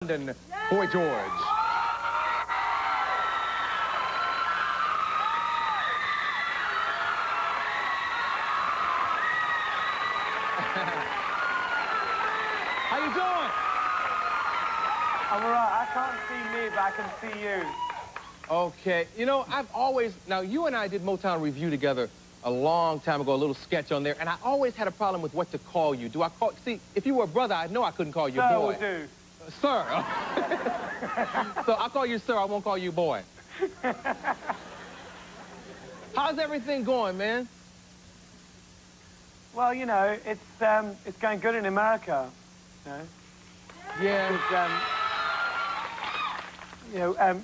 London, Boy George. How you doing? I'm all right. I can't see me, but I can see you. Okay. You know, now you and I did Motown Review together a long time ago, a little sketch on there, and I always had a problem with what to call you. See, if you were a brother, I know I couldn't call you Sir boy. will do. Sir. So I'll call you sir, I won't call you boy. How's everything going, man? Well, you know, it's going good in America. You know? Yeah.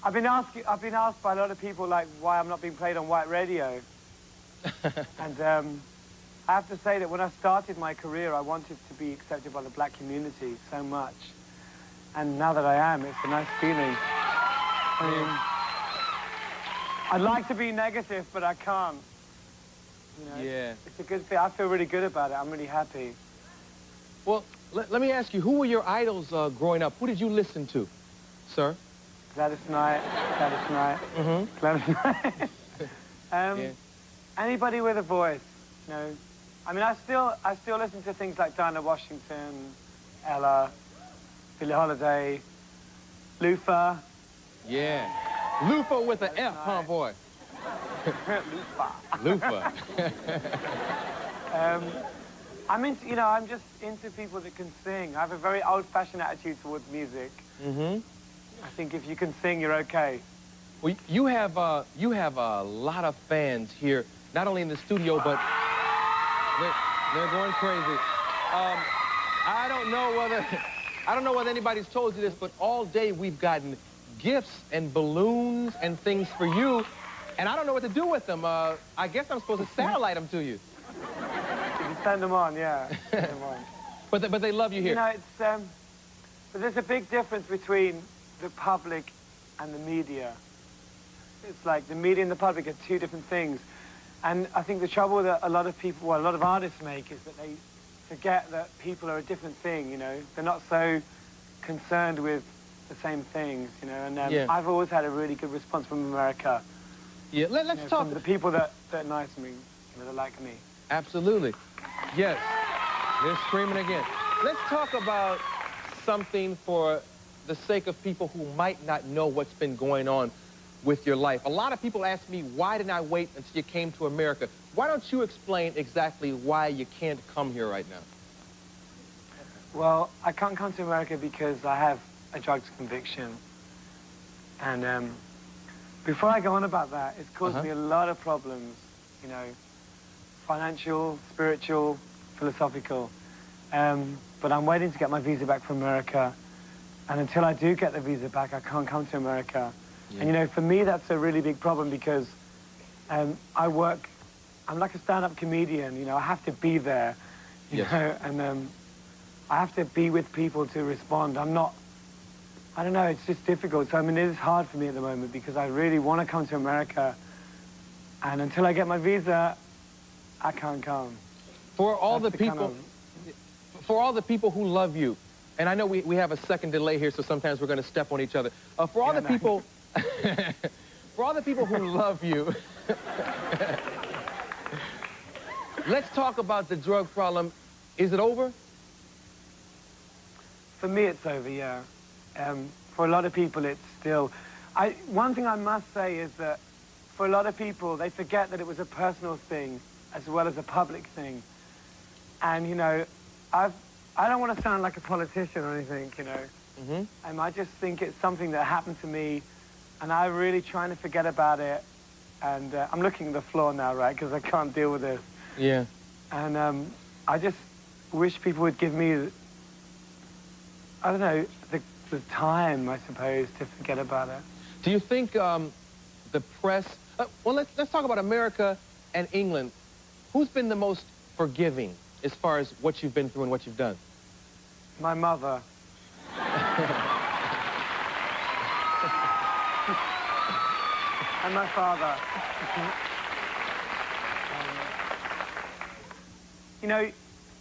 I've been asked by a lot of people like why I'm not being played on white radio. And I have to say that when I started my career, I wanted to be accepted by the black community so much. And now that I am, it's a nice feeling. I mean, I'd like to be negative, but I can't. You know, yeah. It's a good thing. I feel really good about it. I'm really happy. Well, let me ask you, who were your idols growing up? Who did you listen to, sir? Gladys Knight. Mm-hmm. Gladys Knight. Yeah. Anybody with a voice, you know. I mean, I still listen to things like Dinah Washington, Ella, Billie Holiday, Luther. Yeah. Luther with an F, huh, boy? Luther. I'm just into people that can sing. I have a very old-fashioned attitude towards music. Mm-hmm. I think if you can sing, you're okay. Well, you have a lot of fans here, not only in the studio, but they're going crazy. I don't know whether anybody's told you this, but all day we've gotten gifts and balloons and things for you, and I don't know what to do with them. I guess I'm supposed to satellite them to you. You send them on, yeah. Send them on. But they love you here. You know, but there's a big difference between the public and the media. It's like the media and the public are two different things. And I think the trouble that a lot of artists make is that they forget that people are a different thing, you know. They're not so concerned with the same things, you know. And yeah. I've always had a really good response from America. Yeah, let's talk. From the people that are nice to me, you know, that like me. Absolutely. Yes. They're screaming again. Let's talk about something for the sake of people who might not know what's been going on with your life. A lot of people ask me, why didn't I wait until you came to America? Why don't you explain exactly why you can't come here right now? Well, I can't come to America because I have a drugs conviction. And before I go on about that, it's caused me a lot of problems, you know, financial, spiritual, philosophical. But I'm waiting to get my visa back from America. And until I do get the visa back, I can't come to America. Yeah. And, you know, for me, that's a really big problem because I'm like a stand-up comedian, you know, I have to be there, you know, and I have to be with people to respond. I don't know, it's just difficult. So, I mean, it is hard for me at the moment because I really want to come to America. And until I get my visa, I can't come. For all the people who love you, and I know we have a second delay here, so sometimes we're going to step on each other. For all the people who love you, let's talk about the drug problem. Is it over? For me, it's over, yeah. For a lot of people, it's still... One thing I must say is that for a lot of people, they forget that it was a personal thing as well as a public thing. And, you know, I don't want to sound like a politician or anything, you know. Mm-hmm. I just think it's something that happened to me, and I'm really trying to forget about it. And I'm looking at the floor now, right, because I can't deal with this. Yeah. And I just wish people would give me, I don't know, the time, I suppose, to forget about it. Do you think the press... well, let's talk about America and England. Who's been the most forgiving as far as what you've been through and what you've done? My mother. And my father. You know,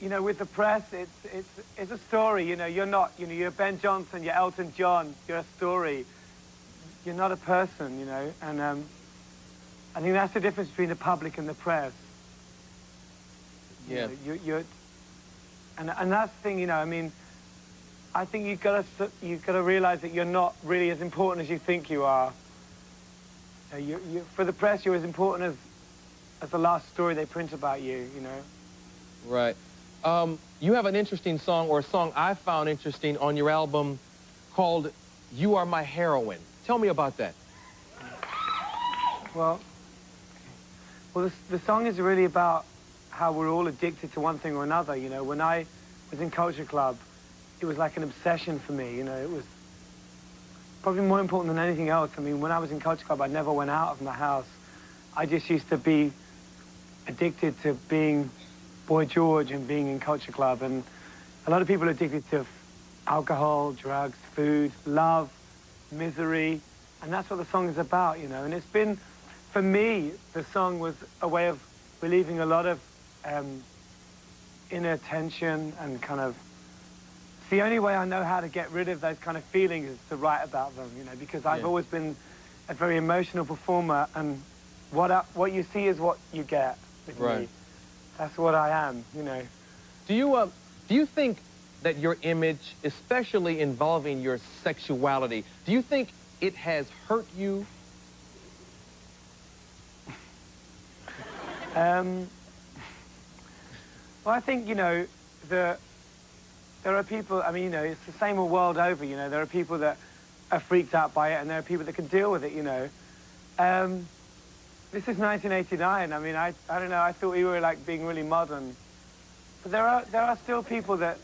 you know, with the press, it's a story. You know, you're not, you know, you're Ben Johnson, you're Elton John, you're a story. You're not a person, you know, and I think that's the difference between the public and the press. Yeah. You know, and that's the thing, you know, I mean, I think you've got to realize that you're not really as important as you think you are. For the press, you're as important as the last story they print about you, you know. Right. You have an interesting song, or a song I found interesting on your album called You Are My Heroine. Tell me about that. Well, the song is really about how we're all addicted to one thing or another, you know. When I was in Culture Club, it was like an obsession for me, you know. It was probably more important than anything else. I mean, when I was in Culture Club, I never went out of my house. I just used to be addicted to being Boy George and being in Culture Club. And a lot of people are addicted to alcohol, drugs, food, love, misery. And that's what the song is about, you know. And it's been, for me, the song was a way of relieving a lot of inner tension and kind of, it's the only way I know how to get rid of those kind of feelings is to write about them, you know, because I've always been a very emotional performer, and what you see is what you get with me. That's what I am, you know. Do you think that your image, especially involving your sexuality, do you think it has hurt you? Well, I think, you know, there are people, I mean, you know, it's the same all world over, you know. There are people that are freaked out by it, and there are people that can deal with it, you know. This is 1989. I mean, I don't know, I thought we were, like, being really modern. But there are still people that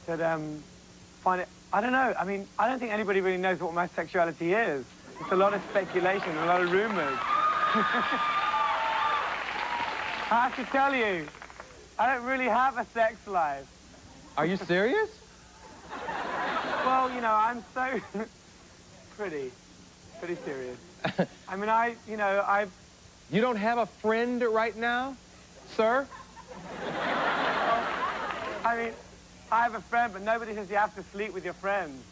find it, I don't know, I mean, I don't think anybody really knows what my sexuality is. It's a lot of speculation, a lot of rumors. I have to tell you, I don't really have a sex life. Are you serious? Well, you know, I'm so pretty serious. I mean, You don't have a friend right now, sir? Well, I mean, I have a friend, but nobody says you have to sleep with your friends.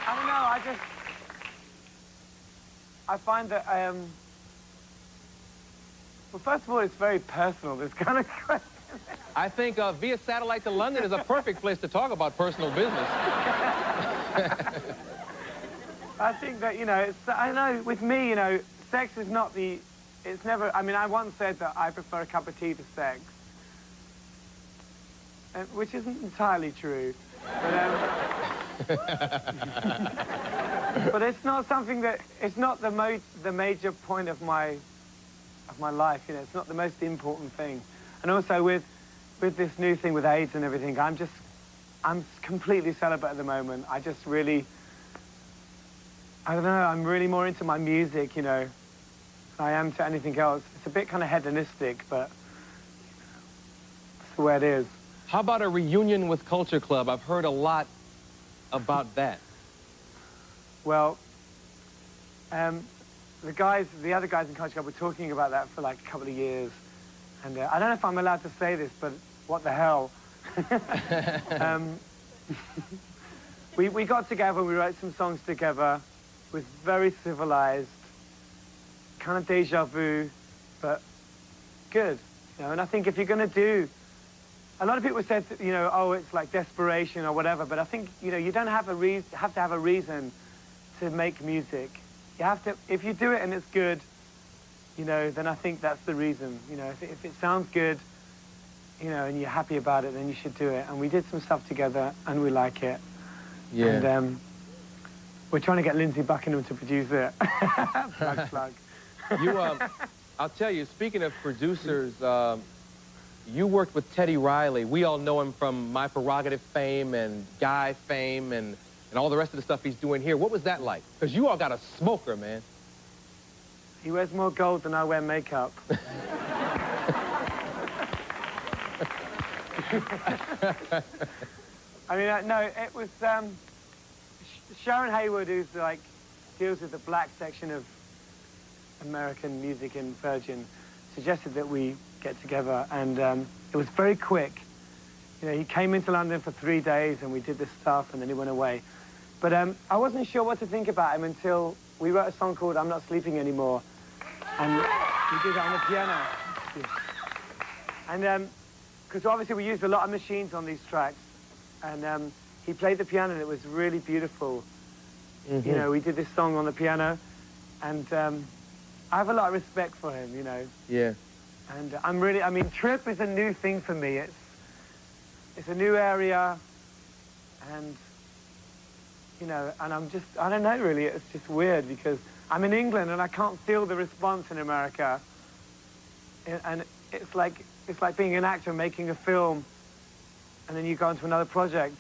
I don't know, I find that, well, first of all, it's very personal, this kind of question. I think via satellite to London is a perfect place to talk about personal business. I think that, you know, I know, with me, you know, sex is not it's never, I mean, I once said that I prefer a cup of tea to sex, which isn't entirely true. But it's not something that, it's not the major point of my life, you know. It's not the most important thing. And also with this new thing with AIDS and everything, I'm completely celibate at the moment. I just really, I don't know, I'm really more into my music, you know, than I am to anything else. It's a bit kind of hedonistic, but that's the way it is. How about a reunion with Culture Club? I've heard a lot about that. Well, the other guys in Culture Club were talking about that for like a couple of years. And I don't know if I'm allowed to say this, but what the hell. We got together, we wrote some songs together. It was very civilized, kind of deja vu, but good. You know, and I think if you're going to do, a lot of people said, you know, oh, it's like desperation or whatever, but I think, you know, you don't have to have a reason to make music. You have to, if you do it and it's good, you know, then I think that's the reason. You know, if it sounds good, you know, and you're happy about it, then you should do it. And we did some stuff together, and we like it. Yeah. And we're trying to get Lindsey Buckingham to produce it. Plug. I'll tell you, speaking of producers, you worked with Teddy Riley. We all know him from My Prerogative fame and Guy fame and all the rest of the stuff he's doing here. What was that like? Because you all got a smoker, man. He wears more gold than I wear makeup. I mean, no, it was Sharon Hayward, who's like deals with the black section of American music in Virgin, suggested that we get together, and it was very quick. You know, he came into London for 3 days, and we did this stuff, and then he went away. But I wasn't sure what to think about him until we wrote a song called I'm Not Sleeping Anymore, and we did it on the piano. And because obviously we used a lot of machines on these tracks, and he played the piano, and it was really beautiful. Mm-hmm. You know, we did this song on the piano, and I have a lot of respect for him, you know. Yeah. And I mean, trip is a new thing for me. It's a new area, and, you know, and I don't know, really, it's just weird because I'm in England and I can't feel the response in America. And it's like being an actor making a film, and then you go into another project.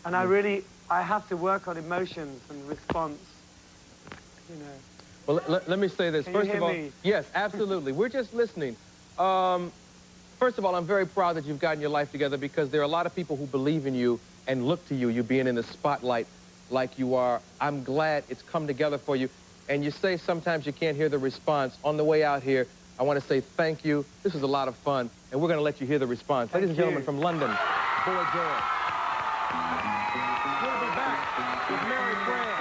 And I have to work on emotions and response, you know. Well, let me say this. Can First you hear of all, me? yes, absolutely. We're just listening. First of all, I'm very proud that you've gotten your life together because there are a lot of people who believe in you and look to you, you being in the spotlight like you are. I'm glad it's come together for you. And you say sometimes you can't hear the response. On the way out here, I want to say thank you. This was a lot of fun, and we're going to let you hear the response. Ladies and gentlemen, from London, Boy George. We'll be back with Mary Fran.